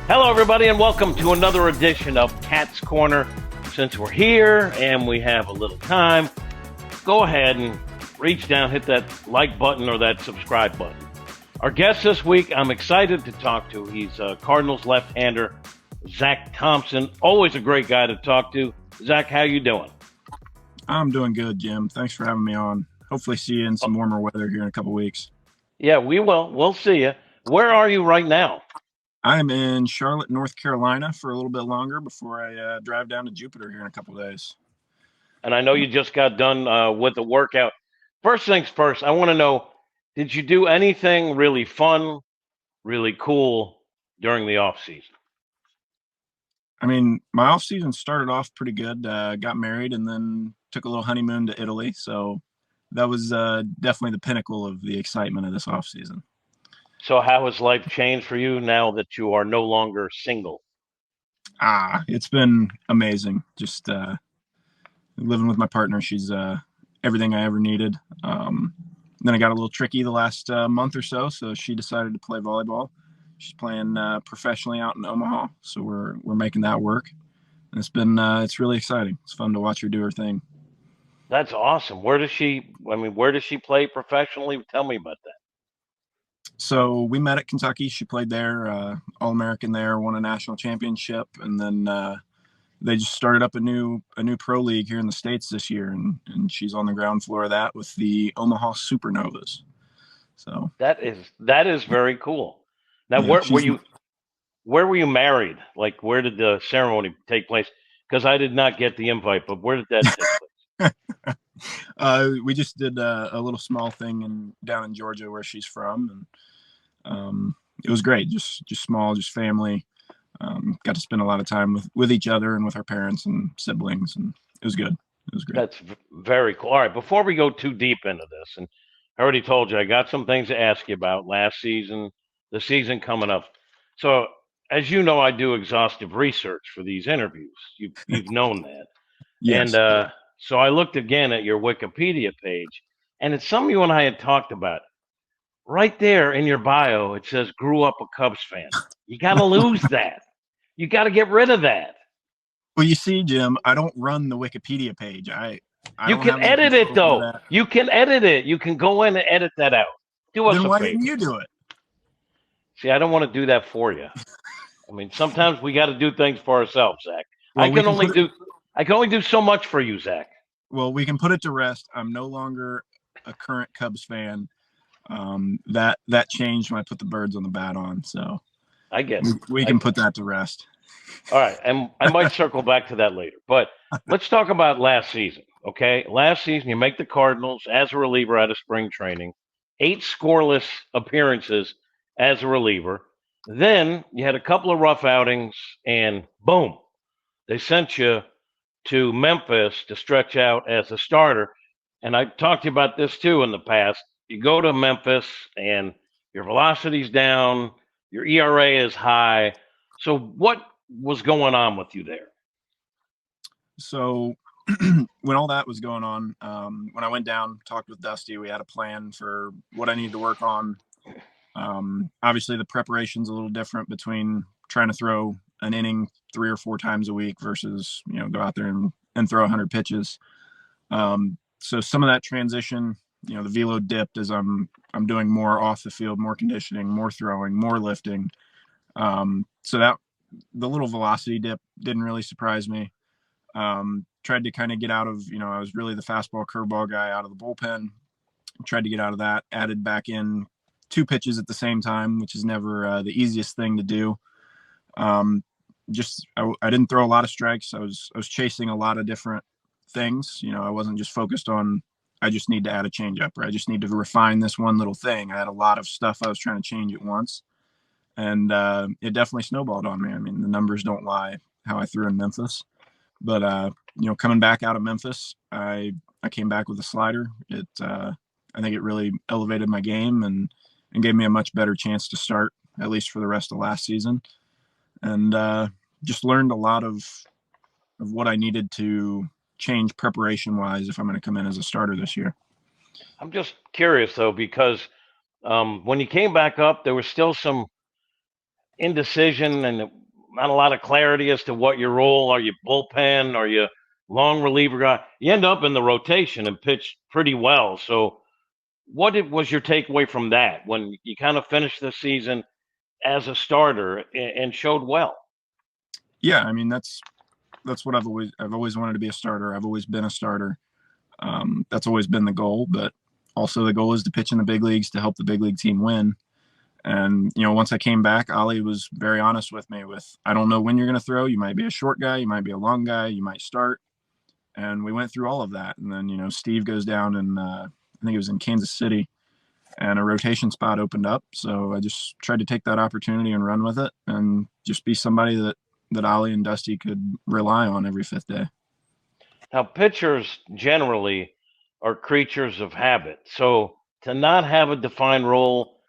Hello, everybody, and welcome to another edition of Cat's Corner. Since we're here and we have a little time, go ahead and reach down, hit that like button or that subscribe button. Our guest this week, I'm excited to talk to. He's Cardinals left-hander, Zack Thompson. Always a great guy to talk to. Zack, how you doing? I'm doing good, Jim. Thanks for having me on. Hopefully see you in some warmer weather here in a couple weeks. Yeah, we will. We'll see you. Where are you right now? I'm in Charlotte, North Carolina for a little bit longer before I drive down to Jupiter here in a couple days. And I know you just got done with the workout. First things first, I want to know, did you do anything really fun, really cool during the off season? I mean, my off season started off pretty good. Got married and then took a little honeymoon to Italy. So that was definitely the pinnacle of the excitement of this off season. So how has life changed for you now that you are no longer single? It's been amazing. Just living with my partner. She's everything I ever needed. Then I got a little tricky the last month or so. So she decided to play volleyball. She's playing professionally out in Omaha. So we're making that work. And it's really exciting. It's fun to watch her do her thing. That's awesome. Where does she play professionally? Tell me about that. So we met at Kentucky. She played there, All-American there, won a national championship, and then they just started up a new pro league here in the States this year, and she's on the ground floor of that with the Omaha Supernovas. So that is very cool. Now, yeah, where were you married? Like, where did the ceremony take place? Because I did not get the invite, but where did that take place? We just did a little small thing down in Georgia where she's from, and it was great. Just small, just family. Got to spend a lot of time with each other and with our parents and siblings, and it was good. It was great. That's very cool. All right, before we go too deep into this, and I already told you I got some things to ask you about last season, the season coming up. So, as you know, I do exhaustive research for these interviews. You've known that. Yes. And so I looked again at your Wikipedia page, and it's something you and I had talked about. Right there in your bio, it says grew up a Cubs fan. You got to lose that. You got to get rid of that. Well, you see, Jim, I don't run the Wikipedia page. You can edit it, though. You can edit it. You can go in and edit that out. Do us a favor. Then why didn't you do it? See, I don't want to do that for you. I mean, sometimes we got to do things for ourselves, Zack. Well, I can only do so much for you, Zack. Well, we can put it to rest. I'm no longer a current Cubs fan. That changed when I put the birds on the bat on. So I get it. We can put that to rest. All right, and I might circle back to that later. But let's talk about last season, okay? Last season, you make the Cardinals as a reliever out of spring training, 8 scoreless appearances as a reliever. Then you had a couple of rough outings, and boom, they sent you to Memphis to stretch out as a starter. And I talked to you about this too in the past. You go to Memphis, and your velocity's down, your ERA is high. So what was going on with you there? So when all that was going on, when I went down, talked with Dusty, we had a plan for what I needed to work on. Obviously, the preparation's a little different between trying to throw an inning 3 or 4 times a week versus, go out there and throw 100 pitches. So some of that transition, the velo dipped as I'm doing more off the field, more conditioning, more throwing, more lifting. So that the little velocity dip didn't really surprise me. Tried to kind of get out of, I was really the fastball curveball guy out of the bullpen. Tried to get out of that, added back in 2 pitches at the same time, which is never the easiest thing to do. I didn't throw a lot of strikes. I was chasing a lot of different things. I wasn't just focused on, I just need to add a changeup, or I just need to refine this one little thing. I had a lot of stuff I was trying to change at once, and it definitely snowballed on me. I mean, the numbers don't lie how I threw in Memphis, but coming back out of Memphis, I came back with a slider. I think it really elevated my game and gave me a much better chance to start, at least for the rest of last season. And just learned a lot of what I needed to change preparation-wise if I'm going to come in as a starter this year. I'm just curious, though, because when you came back up, there was still some indecision and not a lot of clarity as to what your role. Are you bullpen? Are you long reliever guy? You end up in the rotation and pitch pretty well. So, was your takeaway from that when you kind of finished the season as a starter and showed well? Yeah, I mean that's what I've always wanted to be a starter. I've always been a starter. That's always been the goal, but also the goal is to pitch in the big leagues to help the big league team win. And, once I came back, Ollie was very honest with me I don't know when you're going to throw. You might be a short guy. You might be a long guy. You might start. And we went through all of that. And then, Steve goes down and I think it was in Kansas City, and a rotation spot opened up. So I just tried to take that opportunity and run with it and just be somebody that Ollie and Dusty could rely on every fifth day. Now, pitchers generally are creatures of habit. So to not have a defined role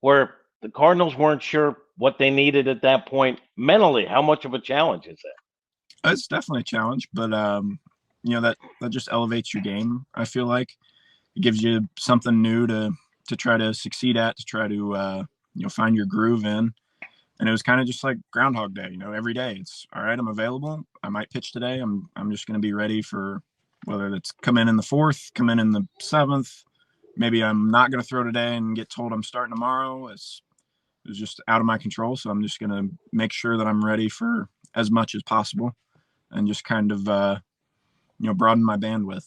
where the Cardinals weren't sure what they needed at that point mentally, how much of a challenge is that? It's definitely a challenge, but that just elevates your game. I feel like it gives you something new to try to succeed at, to try to find your groove in. And it was kind of just like Groundhog Day, every day it's all right. I'm available. I might pitch today. I'm just going to be ready for whether it's come in the fourth, come in the seventh. Maybe I'm not going to throw today and get told I'm starting tomorrow. It was just out of my control. So I'm just going to make sure that I'm ready for as much as possible and just kind of, broaden my bandwidth.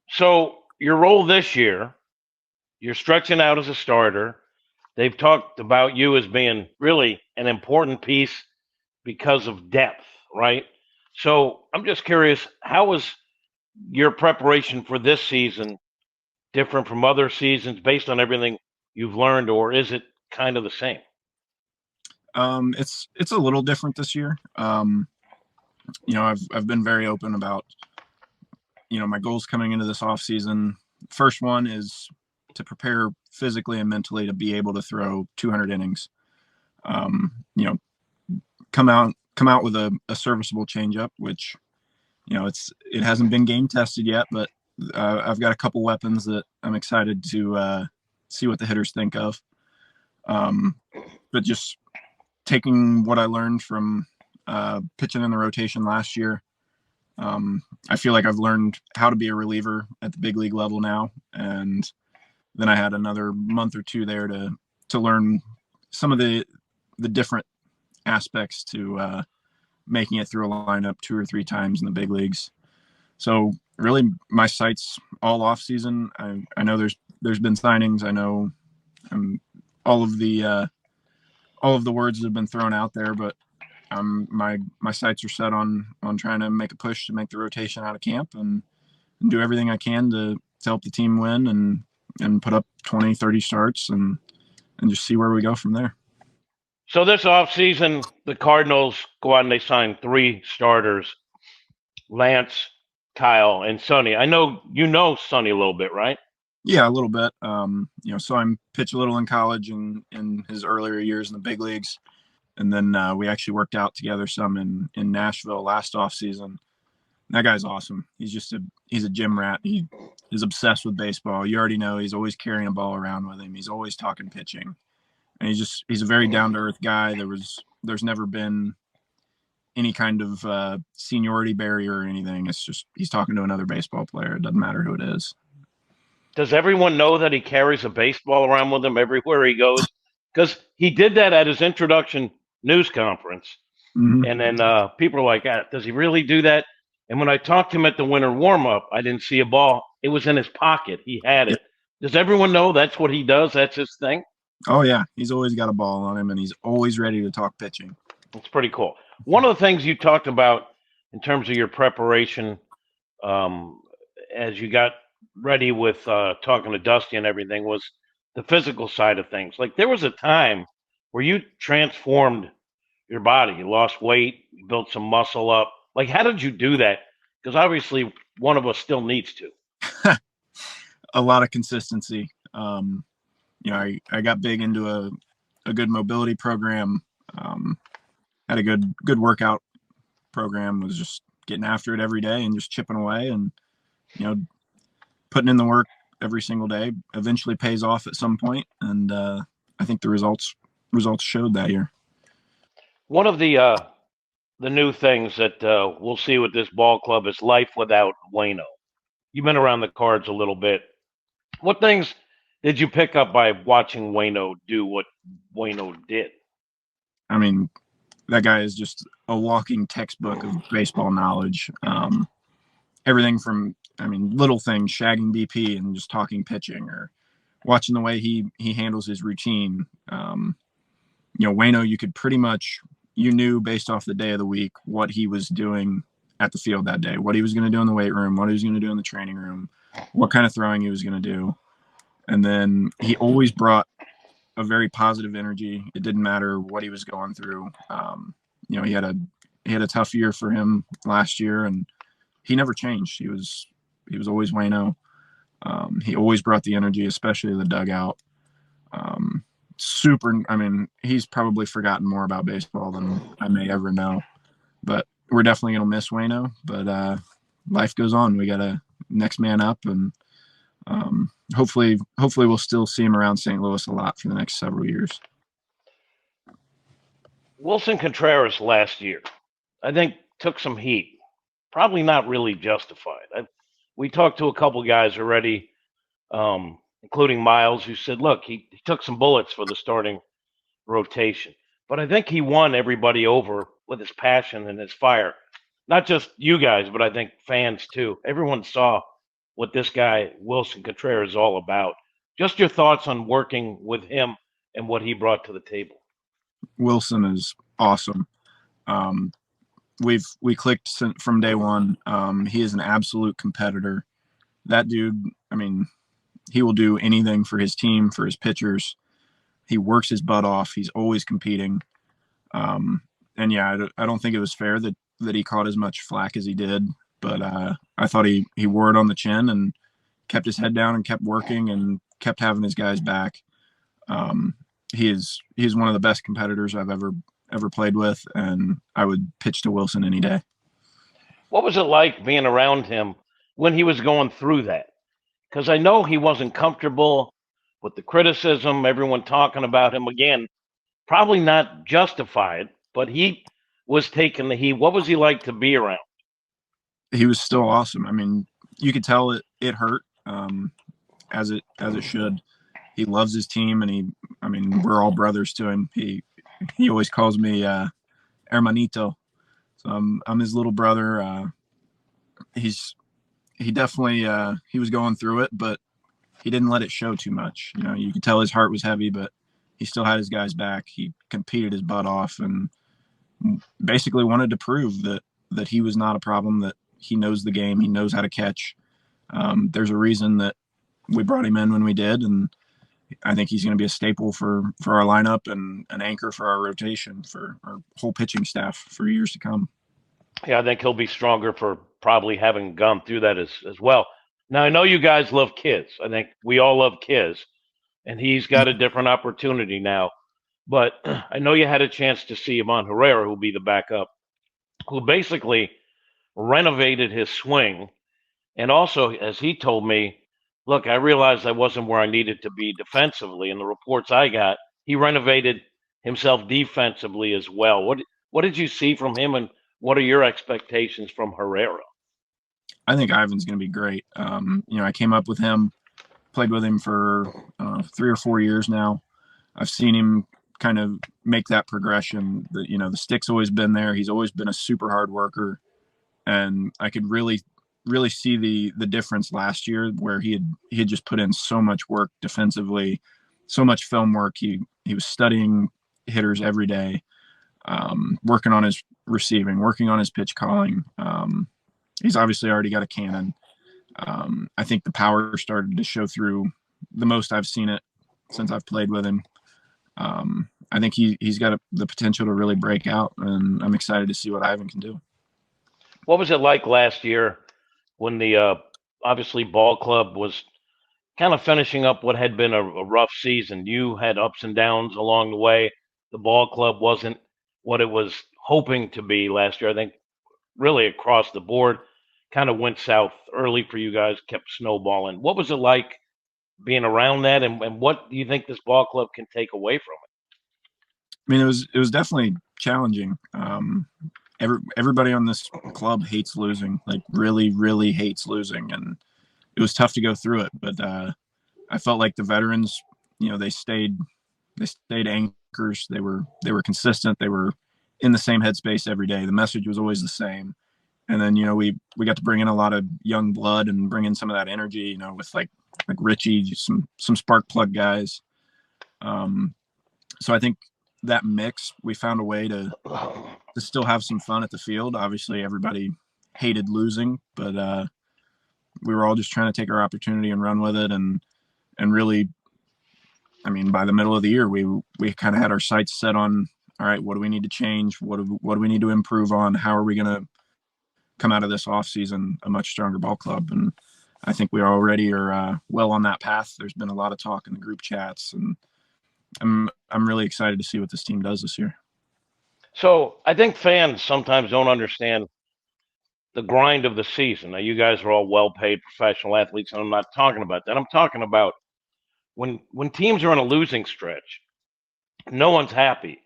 So your role this year, you're stretching out as a starter. They've talked about you as being really an important piece because of depth, right? So I'm just curious, how was your preparation for this season different from other seasons based on everything you've learned, or is it kind of the same? It's a little different this year. I've been very open about, my goals coming into this off season. First one is to prepare physically and mentally to be able to throw 200 innings. Come out with a serviceable changeup, which, it hasn't been game tested yet, but I've got a couple weapons that I'm excited to see what the hitters think of. But just taking what I learned from pitching in the rotation last year, I feel like I've learned how to be a reliever at the big league level now. And then I had another month or two there to learn some of the different aspects to making it through a lineup 2 or 3 times in the big leagues. So really my sights all off season. I know there's been signings. I know all of the words that have been thrown out there, but my sights are set on trying to make a push to make the rotation out of camp and do everything I can to help the team win and put up 20, 30 starts and just see where we go from there. So this offseason, the Cardinals go out and they sign 3 starters, Lance, Kyle, and Sonny. I know you know Sonny a little bit, right? Yeah, a little bit. So I pitched a little in college and in his earlier years in the big leagues. And then we actually worked out together some in Nashville last offseason. That guy's awesome. He's a gym rat. He is obsessed with baseball. You already know he's always carrying a ball around with him. He's always talking pitching. And he's a very down-to-earth guy. There's never been any kind of seniority barrier or anything. It's just he's talking to another baseball player. It doesn't matter who it is. Does everyone know that he carries a baseball around with him everywhere he goes? Because he did that at his introduction news conference. Mm-hmm. And then people are like, does he really do that? And when I talked to him at the winter warm-up, I didn't see a ball. It was in his pocket. He had it. Does everyone know that's what he does? That's his thing? Oh, yeah. He's always got a ball on him, and he's always ready to talk pitching. That's pretty cool. One of the things you talked about in terms of your preparation as you got ready with talking to Dusty and everything was the physical side of things. Like there was a time where you transformed your body. You lost weight, you built some muscle up. Like, how did you do that? Because obviously one of us still needs to. A lot of consistency. I got big into a good mobility program. Had a good workout program. Was just getting after it every day and just chipping away and putting in the work every single day. Eventually pays off at some point, and I think the results showed that year. One of the new things that we'll see with this ball club is life without Wayno. You've been around the Cards a little bit. What things did you pick up by watching Wayno do what Wayno did? I mean, that guy is just a walking textbook of baseball knowledge. Everything from, little things, shagging BP and just talking pitching, or watching the way he handles his routine. Wayno, you could pretty much, you knew based off the day of the week what he was doing at the field that day, what he was going to do in the weight room, what he was going to do in the training room, what kind of throwing he was going to do. And then he always brought a very positive energy. It didn't matter what he was going through. He had a tough year for him last year, and he never changed. He was always Wayno. He always brought the energy, especially the dugout. He's probably forgotten more about baseball than I may ever know, but we're definitely going to miss Wayno, but life goes on. We got a next man up, and hopefully we'll still see him around St. Louis a lot for the next several years. Willson Contreras last year, I think, took some heat. Probably not really justified. We talked to a couple guys already, including Miles, who said, look, he took some bullets for the starting rotation. But I think he won everybody over with his passion and his fire. Not just you guys, but I think fans too. Everyone saw what this guy, Willson Contreras, is all about. Just your thoughts on working with him and what he brought to the table. Willson is awesome. We clicked from day one. He is an absolute competitor. That dude, he will do anything for his team, for his pitchers. He works his butt off. He's always competing. And yeah, I don't think it was fair that he caught as much flack as he did. But I thought he wore it on the chin and kept his head down and kept working and kept having his guys back. He's one of the best competitors I've ever played with, and I would pitch to Willson any day. What was it like being around him when he was going through that? Because I know he wasn't comfortable with the criticism, everyone talking about him again, probably not justified, but he was taking the heat. What was he like to be around? He was still awesome. You could tell it hurt, as it should. He loves his team, and we're all brothers to him. He always calls me hermanito, so I'm his little brother. He definitely he was going through it, but he didn't let it show too much. You could tell his heart was heavy, but he still had his guys back. He competed his butt off and basically wanted to prove that he was not a problem, that he knows the game, he knows how to catch. There's a reason that we brought him in when we did, and I think he's going to be a staple for our lineup and an anchor for our rotation, for our whole pitching staff for years to come. Yeah, I think he'll be stronger for probably having gone through that as well. Now, I know you guys love kids. I think we all love kids, and he's got a different opportunity now. But I know you had a chance to see Ivon Herrera, who'll be the backup, who basically renovated his swing. And also, as he told me, look, I realized I wasn't where I needed to be defensively. And the reports I got, he renovated himself defensively as well. What did you see from him, and what are your expectations from Herrera? I think Ivan's going to be great. I came up with him, played with him for 3 or 4 years now. I've seen him kind of make that progression. The stick's always been there. He's always been a super hard worker, and I could really see the difference last year, where he had just put in so much work defensively, so much film work. He was studying hitters every day, working on his receiving, working on his pitch calling. He's obviously already got a cannon. I think the power started to show through the most I've seen it since I've played with him. I think he's got the potential to really break out, and I'm excited to see what Ivon can do. What was it like last year when the obviously ball club was kind of finishing up what had been a rough season? You had ups and downs along the way. The ball club wasn't what it was hoping to be last year. I think really across the board kind of went south early for you guys, kept snowballing. What was it like being around that, and what do you think this ball club can take away from it? It was definitely challenging. Everybody on this club hates losing, like really, really hates losing, and it was tough to go through it. But I felt like the veterans, they stayed anchors. They were consistent. They were in the same headspace every day. The message was always the same. And then we got to bring in a lot of young blood and bring in some of that energy, with like Richie, some spark plug guys. So I think that mix, we found a way to still have some fun at the field. Obviously, everybody hated losing, but we were all just trying to take our opportunity and run with it. And really, I mean, by the middle of the year, we kind of had our sights set on, all right, what do we need to change? What do we need to improve on? How are we going to come out of this offseason a much stronger ball club? And I think we already are well on that path. There's been a lot of talk in the group chats, and I'm really excited to see what this team does this year. So I think fans sometimes don't understand the grind of the season. Now, you guys are all well-paid professional athletes, and I'm not talking about that. I'm talking about when teams are on a losing stretch, no one's happy.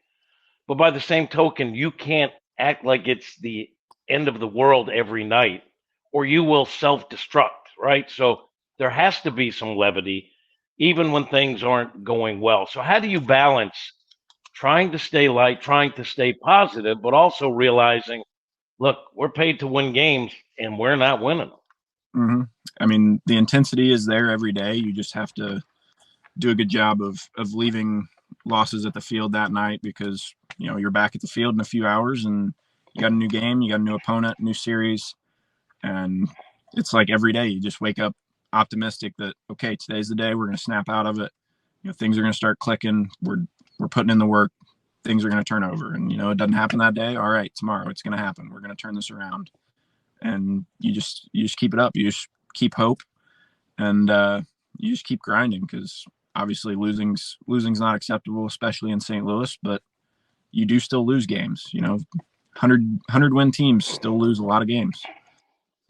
But by the same token, you can't act like it's the end of the world every night, or you will self-destruct, right? So there has to be some levity, even when things aren't going well. So how do you balance trying to stay light, trying to stay positive, but also realizing, look, we're paid to win games, and we're not winning them? Mm-hmm. I mean, the intensity is there every day. You just have to do a good job of leaving losses at the field that night, because you're back at the field in a few hours and you got a new game, you got a new opponent, new series, and it's like every day you just wake up optimistic that, okay, today's the day, we're going to snap out of it. Things are going to start clicking. We're putting in the work. Things are going to turn over, and it doesn't happen that day. All right, tomorrow it's going to happen. We're going to turn this around, and you just keep it up. You just keep hope, and you just keep grinding, because obviously losing's not acceptable, especially in St. Louis, but you do still lose games. 100 win teams still lose a lot of games.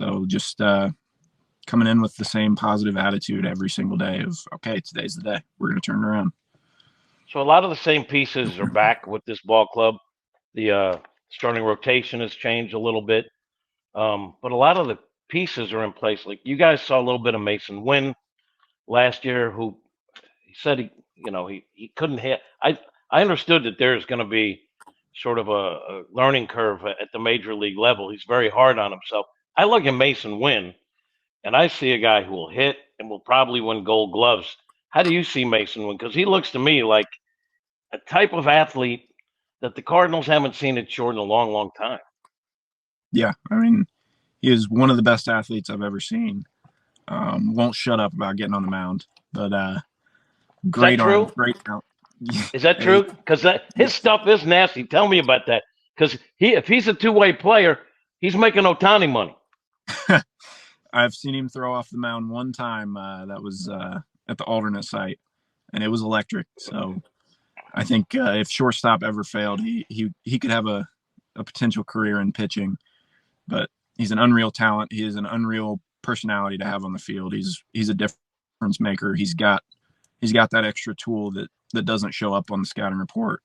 So just coming in with the same positive attitude every single day of, okay, today's the day, we're going to turn it around. So a lot of the same pieces are back with this ball club. The starting rotation has changed a little bit, but a lot of the pieces are in place. Like, you guys saw a little bit of Mason Wynn last year, who he said he couldn't hit. I understood that there's going to be sort of a learning curve at the major league level. He's very hard on himself. I look at Mason Wynn, and I see a guy who will hit and will probably win Gold Gloves. How do you see Mason Wynn? Because he looks to me like a type of athlete that the Cardinals haven't seen at short in a long, long time. Yeah, I mean, he is one of the best athletes I've ever seen. Won't shut up about getting on the mound, but great arm, great count. Is that true? Because his stuff is nasty. Tell me about that. Because if he's a two-way player, he's making Ohtani money. I've seen him throw off the mound one time. That was at the alternate site, and it was electric. So I think if shortstop ever failed, he could have a potential career in pitching. But he's an unreal talent. He is an unreal personality to have on the field. He's a difference maker. He's got that extra tool that doesn't show up on the scouting report.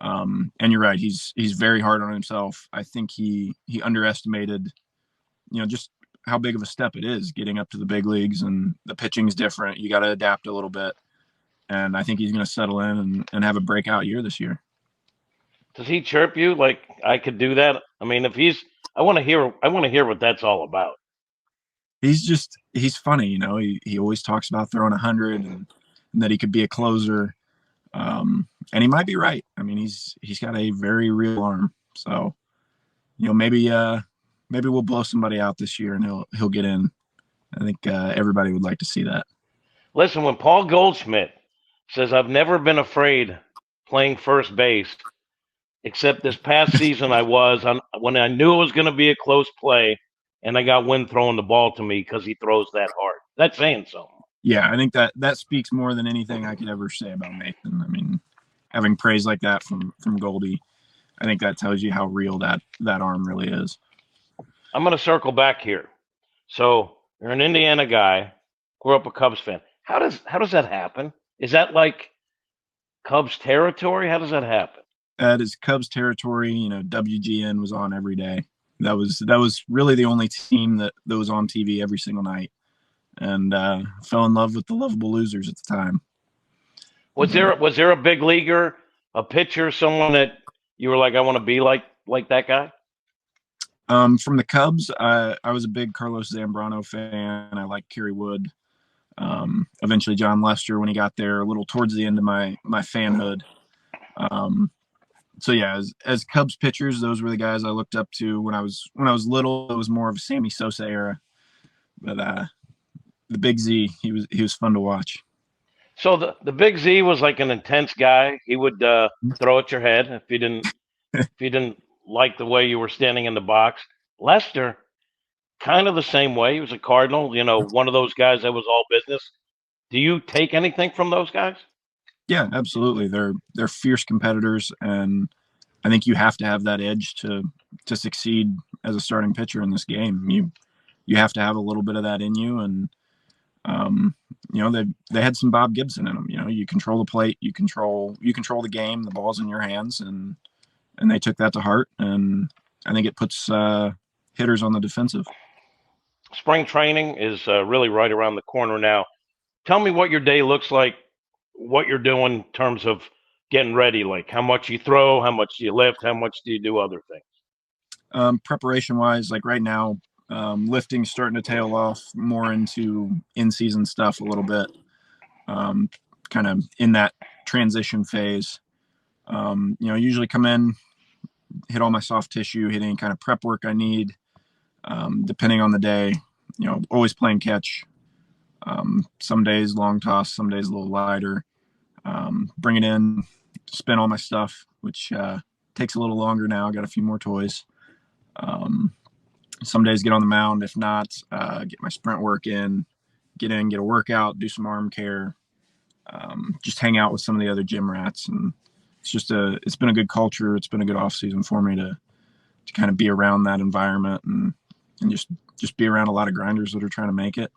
And you're right. He's very hard on himself. I think he underestimated, just how big of a step it is getting up to the big leagues, and the pitching's different. You got to adapt a little bit. And I think he's going to settle in and have a breakout year this year. Does he chirp you like I could do that? I mean, I want to hear what that's all about. He's funny. He always talks about throwing 100 and that he could be a closer. And he might be right. I mean, he's got a very real arm. So, maybe we'll blow somebody out this year and he'll get in. I think everybody would like to see that. Listen, when Paul Goldschmidt says, I've never been afraid playing first base, except this past season I was, when I knew it was going to be a close play, and I got Wynn throwing the ball to me because he throws that hard. That's saying something. Yeah, I think that speaks more than anything I could ever say about Mason. I mean, having praise like that from Goldie, I think that tells you how real that arm really is. I'm going to circle back here. So you're an Indiana guy, grew up a Cubs fan. How does that happen? Is that like Cubs territory? How does that happen? at his Cubs territory, WGN was on every day. That was really the only team that was on TV every single night, and fell in love with the lovable losers at the time. Was there a big leaguer, a pitcher, someone that you were like, I want to be like that guy? From the Cubs, I was a big Carlos Zambrano fan. I liked Kerry Wood. Eventually John Lester when he got there, a little towards the end of my fanhood. So yeah, as Cubs pitchers, those were the guys I looked up to when I was little. It was more of a Sammy Sosa era, but the Big Z, he was fun to watch. So the Big Z was like an intense guy. He would throw at your head if you didn't like the way you were standing in the box. Lester, kind of the same way. He was a Cardinal, one of those guys that was all business. Do you take anything from those guys? Yeah, absolutely. They're fierce competitors, and I think you have to have that edge to succeed as a starting pitcher in this game. You have to have a little bit of that in you, and they had some Bob Gibson in them. You control the plate, you control the game, the ball's in your hands, and they took that to heart, and I think it puts hitters on the defensive. Spring training is really right around the corner now. Tell me what your day looks like, what you're doing in terms of getting ready, like how much you throw, how much do you lift, how much do you do other things? Preparation wise, like right now, lifting's starting to tail off more into in-season stuff a little bit, kind of in that transition phase. Usually come in, hit all my soft tissue, hit any kind of prep work I need, depending on the day, always playing catch. Some days long toss, some days a little lighter. Bring it in, spin all my stuff, which takes a little longer now. I got a few more toys. Some days get on the mound. If not, get my sprint work in, get a workout, do some arm care, just hang out with some of the other gym rats. And it's been a good culture. It's been a good off season for me to kind of be around that environment and just be around a lot of grinders that are trying to make it.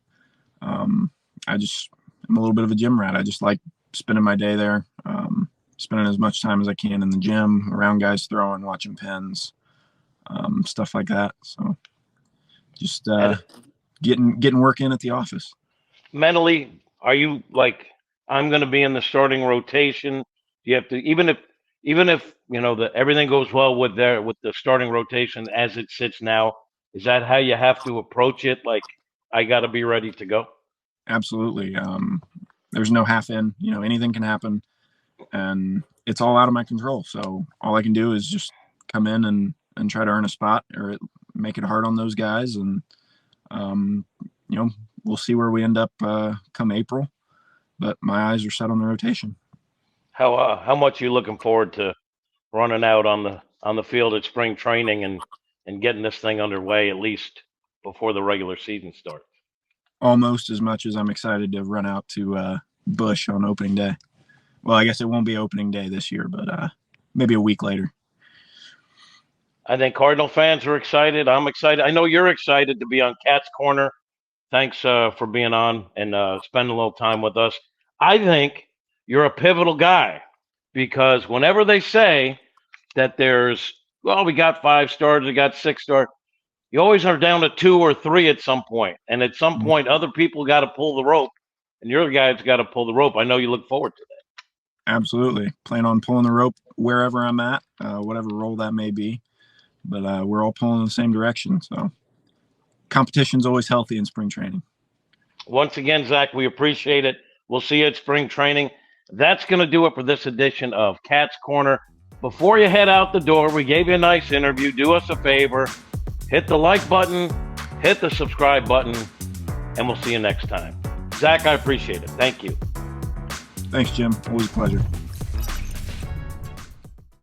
I'm a little bit of a gym rat. I just like spending my day there, spending as much time as I can in the gym, around guys throwing, watching pins, stuff like that. So just getting work in at the office. Mentally, are you like, I'm going to be in the starting rotation? You have to, even if everything goes well with the starting rotation as it sits now, is that how you have to approach it? Like, I got to be ready to go. Absolutely. There's no half in, anything can happen, and it's all out of my control. So all I can do is just come in and try to earn a spot or make it hard on those guys. And, we'll see where we end up come April, but my eyes are set on the rotation. How much are you looking forward to running out on the field at spring training and getting this thing underway at least before the regular season starts? Almost as much as I'm excited to run out to Busch on opening day. Well, I guess it won't be opening day this year, but maybe a week later. I think Cardinal fans are excited. I'm excited. I know you're excited to be on Cat's Corner. Thanks for being on and spending a little time with us. I think you're a pivotal guy because whenever they say that we got 5 stars, we got 6 stars, you always are down to 2 or 3 at some point. And at some point, other people got to pull the rope, and your guys got to pull the rope. I know you look forward to that. Absolutely. Plan on pulling the rope wherever I'm at, whatever role that may be. But we're all pulling in the same direction. So competition's always healthy in spring training. Once again, Zach, we appreciate it. We'll see you at spring training. That's going to do it for this edition of Cat's Corner. Before you head out the door, we gave you a nice interview. Do us a favor. Hit the like button, hit the subscribe button, and we'll see you next time. Zach, I appreciate it. Thank you. Thanks, Jim. Always a pleasure.